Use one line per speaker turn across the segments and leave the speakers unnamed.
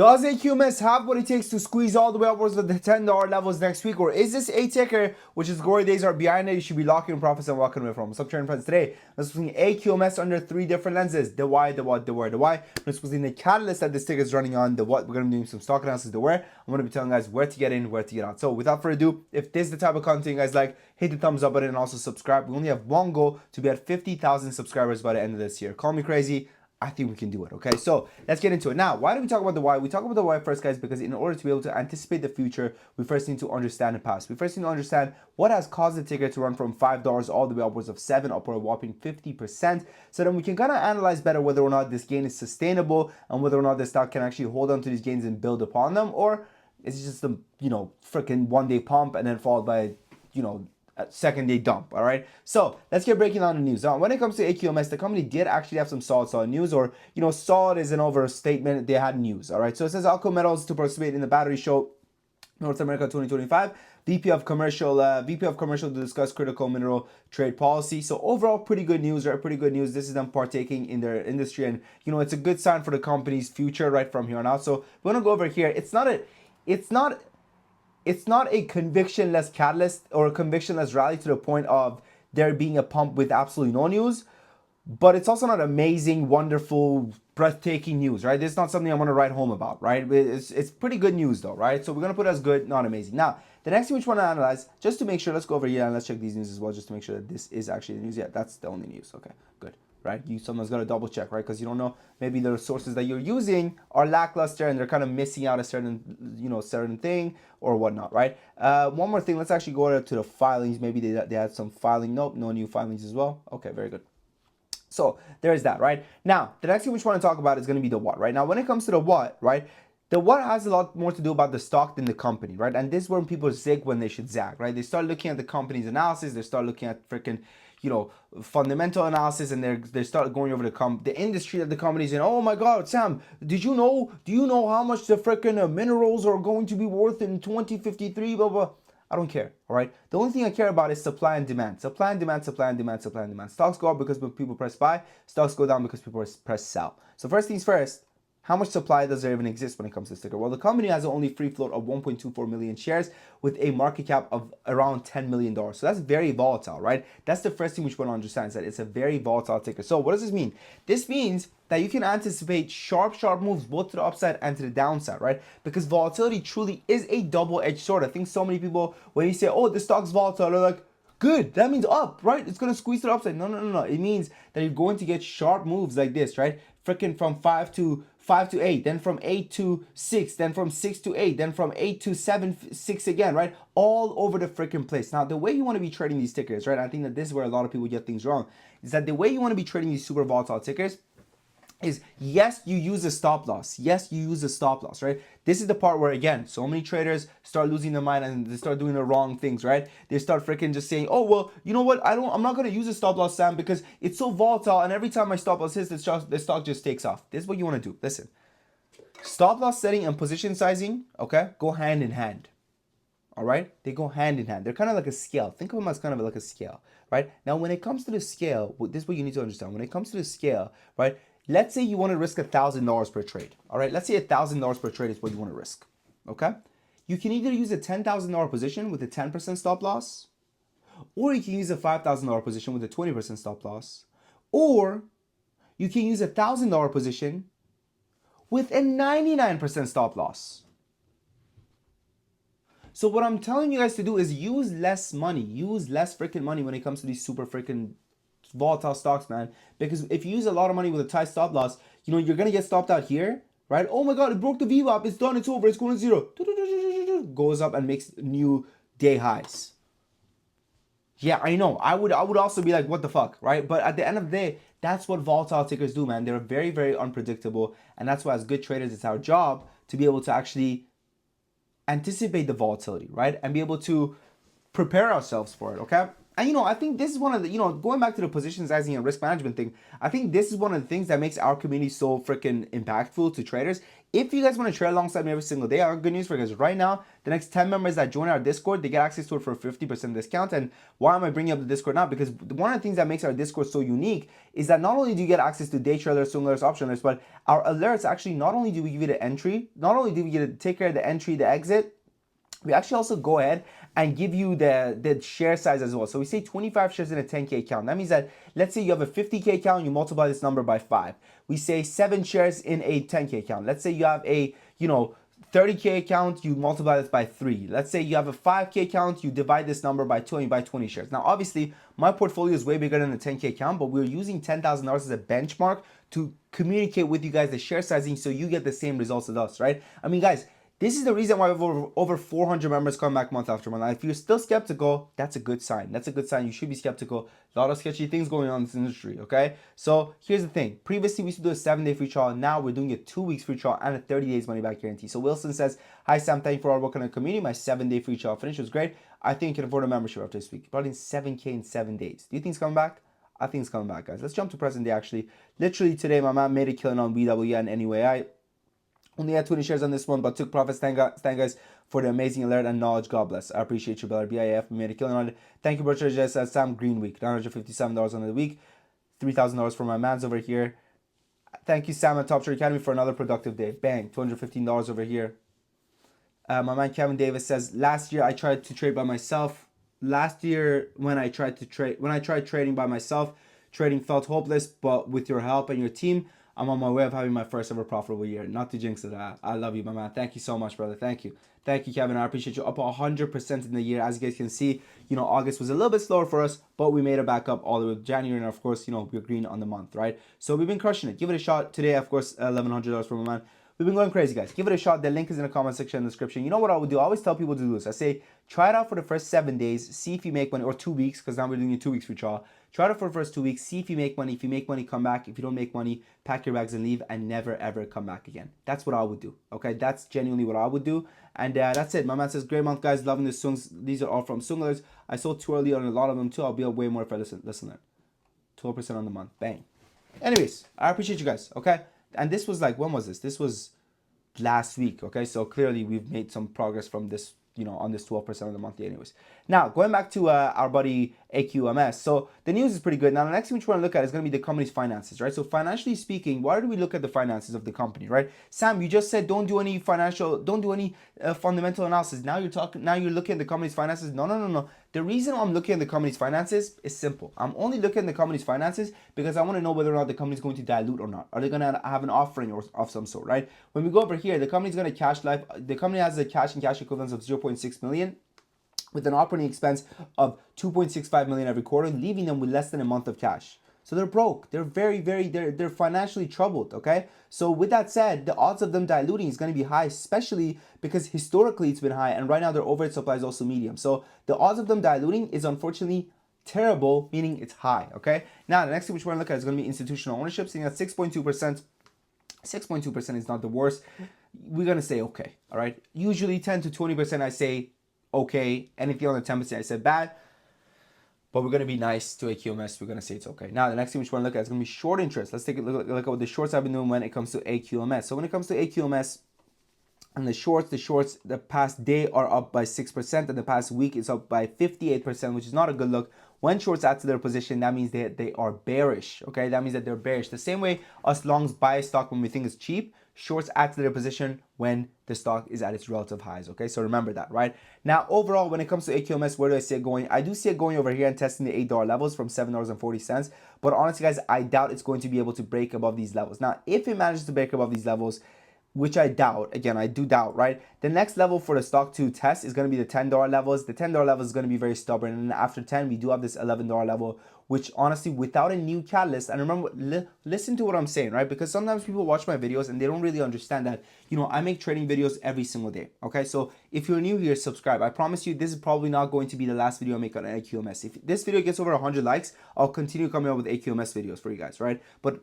Does Aqms have what it takes to squeeze all the way upwards of the $10 levels next week? Or is this a ticker which is glory days are behind it? You should be locking in profits and walking away from. What's up, trading friends? Today, let's look at Aqms under three different lenses. The why, the what, the where, the why. Let's look at the catalyst that this ticker is running on. The what, we're going to be doing some stock analysis. The where, I'm going to be telling you guys where to get in, where to get out. So without further ado, if this is the type of content you guys like, hit the thumbs up button and also subscribe. We only have one goal to be at 50,000 subscribers by the end of this year. Call me crazy. I think we can do it, okay? So let's get into it. Now, why do we talk about the why? We talk about the why first, guys, because in order to be able to anticipate the future, we first need to understand the past. We first need to understand what has caused the ticker to run from $5 all the way upwards of 7, up or a whopping 50%. So then we can kind of analyze better whether or not this gain is sustainable and whether or not the stock can actually hold on to these gains and build upon them, or is it just a, freaking one-day pump and then followed by, second day dump. All right, so let's get breaking down the news. Now, when it comes to Aqms, the company did actually have some solid news, or solid is an overstatement. They had news. All right, so it says Aqms Metals to participate in the battery show North America 2025. VP of commercial to discuss critical mineral trade policy. So overall, pretty good news, right? Pretty good news. This is them partaking in their industry, and it's a good sign for the company's future right from here on out. So we're gonna go over here. It's not a conviction-less catalyst or a conviction-less rally to the point of there being a pump with absolutely no news, but it's also not amazing, wonderful, breathtaking news, right? This is not something I want to write home about, right? It's pretty good news though, right? So we're going to put it as good, not amazing. Now, the next thing we want to analyze, just to make sure, let's go over here and let's check these news as well, just to make sure that this is actually the news. Yeah, that's the only news. Okay, good. Right, someone's gonna double check, right? Because you don't know, maybe the sources that you're using are lackluster and they're kind of missing out a certain thing or whatnot, right? One more thing, let's actually go to the filings. Maybe they had some filing. Nope, no new filings as well. Okay, very good. So there's that, right? Now, the next thing we want to talk about is going to be the what, right? Now, when it comes to the what, right? The what has a lot more to do about the stock than the company, right? And this is where people zig when they should zag, right? They start looking at the company's analysis, they start looking at freaking, fundamental analysis, and they start going over the industry that the company's in. Oh my God, Sam, do you know how much the freaking minerals are going to be worth in 2053? Blah blah. I don't care, all right? The only thing I care about is supply and demand. Supply and demand, supply and demand, supply and demand. Stocks go up because people press buy. Stocks go down because people press sell. So first things first, how much supply does there even exist when it comes to this ticker? Well, the company has only free float of 1.24 million shares with a market cap of around $10 million. So that's very volatile, right? That's the first thing which we want to understand, is that it's a very volatile ticker. So what does this mean? This means that you can anticipate sharp moves both to the upside and to the downside, right? Because volatility truly is a double-edged sword. I think so many people, when you say, oh, the stock's volatile, they're like, good, that means up, right? It's going to squeeze to the upside. No. It means that you're going to get sharp moves like this, right? Freaking from 5 to 8, then from 8 to 6, then from 6 to 8, then from 8 to 7, 6 again, right? All over the freaking place. Now, the way you want to be trading these tickers, right? I think that this is where a lot of people get things wrong, is that the way you want to be trading these super volatile tickers is, yes, you use a stop loss. Yes, you use a stop loss, right? This is the part where, again, so many traders start losing their mind and they start doing the wrong things, right? They start freaking just saying, oh, well, you know what? I'm not going to use a stop loss, Sam, because it's so volatile, and every time my stop loss hits, the stock just takes off. This is what you want to do. Listen, stop loss setting and position sizing, okay, go hand in hand. All right, they go hand in hand. They're kind of like a scale. Think of them as kind of like a scale, right? Now, when it comes to the scale, this is what you need to understand. When it comes to the scale, right? Let's say you want to risk $1,000 per trade. All right, let's say $1,000 per trade is what you want to risk. Okay, you can either use a $10,000 position with a 10% stop loss, or you can use a $5,000 position with a 20% stop loss, or you can use a $1,000 position with a 99% stop loss. So what I'm telling you guys to do is use less money, use less freaking money when it comes to these super freaking volatile stocks, man. Because if you use a lot of money with a tight stop loss, you're gonna get stopped out here, right? Oh my God, it broke the VWAP, it's done, it's over, it's going to zero. Goes up and makes new day highs. Yeah, I know. I would also be like, what the fuck, right? But at the end of the day, that's what volatile tickers do, man. They're very, very unpredictable, and that's why as good traders, it's our job to be able to actually anticipate the volatility, right? And be able to prepare ourselves for it, okay? And I think this is one of the, going back to the position sizing and risk management thing, I think this is one of the things that makes our community so freaking impactful to traders. If you guys want to trade alongside me every single day, I have good news for you guys. Right now, the next 10 members that join our Discord, they get access to it for a 50% discount. And why am I bringing up the Discord now? Because one of the things that makes our Discord so unique is that not only do you get access to day traders, swing alerts, option alerts, but our alerts actually, not only do we give you the entry, not only do we get to take care of the entry, the exit, we actually also go ahead and give you the share size as well. So we say 25 shares in a 10K account. That means that, let's say you have a 50K account, you multiply this number by 5. We say 7 shares in a 10K account. Let's say you have a, 30K account, you multiply this by 3. Let's say you have a 5K account, you divide this number by 20 shares. Now, obviously, my portfolio is way bigger than the 10K account, but we're using $10,000 as a benchmark to communicate with you guys the share sizing so you get the same results as us, right? I mean, guys, this is the reason why we have over 400 members come back month after month. If you're still skeptical, that's a good sign. That's a good sign. You should be skeptical. A lot of sketchy things going on in this industry, okay? So here's the thing. Previously, we used to do a 7-day free trial. Now we're doing a 2 weeks free trial and a 30 days money back guarantee. So Wilson says, hi, Sam. Thank you for our work on the community. My 7-day free trial finish was great. I think you can afford a membership after this week. Brought in 7K in 7 days. Do you think it's coming back? I think it's coming back, guys. Let's jump to present day, actually. Literally today, my man made a killing on BWN anyway. I only had 20 shares on this one, but took profits. Thank guys for the amazing alert and knowledge. God bless. I appreciate you, brother. BIF, we made a killing on it. Thank you, brother. Just Sam Green Week. $957 on the week. $3,000 for my mans over here. Thank you, Sam at Top Trade Academy, for another productive day. Bang. $215 over here. My man Kevin Davis says, last year I tried to trade by myself. Last year when I tried trading by myself, trading felt hopeless, but with your help and your team, I'm on my way of having my first ever profitable year. Not to jinx it. I love you, my man. Thank you so much, brother. Thank you. Thank you, Kevin. I appreciate you. Up 100% in the year. As you guys can see, August was a little bit slower for us, but we made it back up all the way to January. And of course, we're green on the month, right? So we've been crushing it. Give it a shot. Today, of course, $1,100 for my man. We've been going crazy, guys. Give it a shot. The link is in the comment section in the description. You know what I would do? I always tell people to do this. I say, try it out for the first 7 days. See if you make money, or 2 weeks, because now we're doing a 2 weeks free trial. Try it out for the first 2 weeks. See if you make money. If you make money, come back. If you don't make money, pack your bags and leave and never, ever come back again. That's what I would do. Okay? That's genuinely what I would do. And that's it. My man says, great month, guys. Loving the songs. These are all from Sunglers. I sold too early on a lot of them, too. I'll be up way more if I listen there. 12% on the month. Bang. Anyways, I appreciate you guys. Okay? And this was like, when was this? This was last week. Okay? So clearly we've made some progress from this, on this 12% of the monthly anyways. Now, going back to our buddy AQMS. So the news is pretty good. Now, the next thing we want to look at is going to be the company's finances, right? So financially speaking, why do we look at the finances of the company, right? Sam, you just said don't do any fundamental analysis. Now you're looking at the company's finances. No. The reason I'm looking at the company's finances is simple. I'm only looking at the company's finances because I want to know whether or not the company's going to dilute or not. Are they going to have an offering of some sort, right? When we go over here, the company's going to cash life. The company has a cash and cash equivalents of 0.6 million. With an operating expense of 2.65 million every quarter, leaving them with less than a month of cash. So they're broke. They're they're financially troubled, okay? So with that said, the odds of them diluting is going to be high, especially because historically it's been high, and right now their overhead supply is also medium. So the odds of them diluting is unfortunately terrible, meaning it's high, okay? Now, the next thing which we're going to look at is going to be institutional ownership, sitting at 6.2%. 6.2% is not the worst. We're going to say okay, all right? Usually 10 to 20% I say okay, anything on the 10% I said bad, but we're going to be nice to AQMS. We're going to say it's okay. Now, the next thing we want to look at is going to be short interest. Let's take a look at what the shorts I've been doing when it comes to AQMS. So when it comes to AQMS and the shorts, the past day are up by 6%, and the past week is up by 58%, which is not a good look. When shorts add to their position, that means they are bearish, okay? That means that they're bearish. The same way us longs buy a stock when we think it's cheap, shorts add to their position when the stock is at its relative highs, okay? So remember that, right? Now, overall, when it comes to AQMS, where do I see it going? I do see it going over here and testing the $8 levels from $7.40. But honestly, guys, I doubt it's going to be able to break above these levels. Now, if it manages to break above these levels, which I doubt, again, I do doubt, right? The next level for the stock to test is going to be the $10 levels. The $10 level is going to be very stubborn. And after 10, we do have this $11 level, which honestly, without a new catalyst, and remember, listen to what I'm saying, right? Because sometimes people watch my videos and they don't really understand that, I make trading videos every single day, okay? So if you're new here, subscribe. I promise you, this is probably not going to be the last video I make on AQMS. If this video gets over 100 likes, I'll continue coming up with AQMS videos for you guys, right? But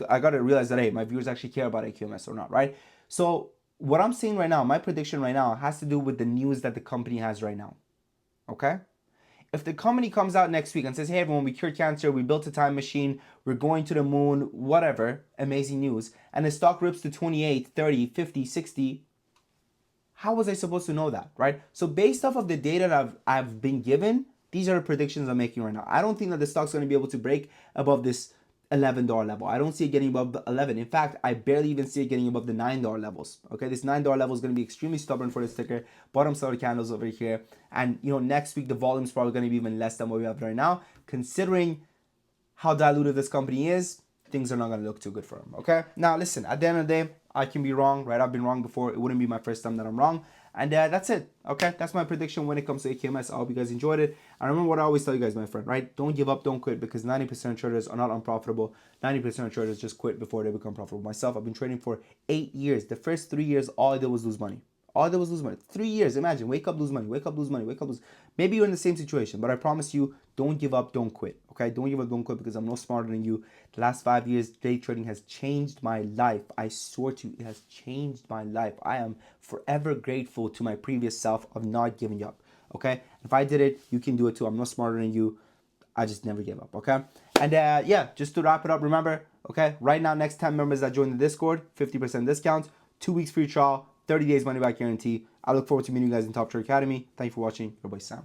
I got to realize that, hey, my viewers actually care about AQMS or not, right? So what I'm saying right now, my prediction right now has to do with the news that the company has right now, okay? If the company comes out next week and says, hey everyone, we cured cancer, we built a time machine, we're going to the moon, whatever, amazing news, and the stock rips to 28, 30, 50, 60, how was I supposed to know that, right? So based off of the data that I've been given, these are the predictions I'm making right now. I don't think that the stock's going to be able to break above this $11 level. I don't see it getting above the 11. In fact, I barely even see it getting above the $9 levels. Okay, this $9 level is going to be extremely stubborn for this ticker. Bottom seller candles over here. And next week the volume is probably going to be even less than what we have right now. Considering how diluted this company is, things are not going to look too good for them. Okay, now listen, at the end of the day, I can be wrong, right? I've been wrong before. It wouldn't be my first time that I'm wrong. And that's it. Okay, that's my prediction when it comes to AQMS. I hope you guys enjoyed it. And remember what I always tell you guys, my friend, right? Don't give up, don't quit, because 90% of traders are not unprofitable. 90% of traders just quit before they become profitable. Myself, I've been trading for 8 years. The first 3 years, all I did was lose money. All I did was lose money. 3 years, imagine. Wake up, lose money. Wake up, lose money. Wake up, lose. Maybe you're in the same situation, but I promise you, don't give up, don't quit. Okay, don't give up, don't quit, because I'm no smarter than you. The last 5 years, day trading has changed my life. I swear to you, it has changed my life. I am forever grateful to my previous self of not giving up. Okay, if I did it, you can do it too. I'm no smarter than you. I just never give up. Okay, and yeah, just to wrap it up, remember, okay, right now, next 10 members that join the Discord, 50% discount, 2 weeks free trial, 30 days money back guarantee. I look forward to meeting you guys in Top Trader Academy. Thank you for watching. Your boy Sam.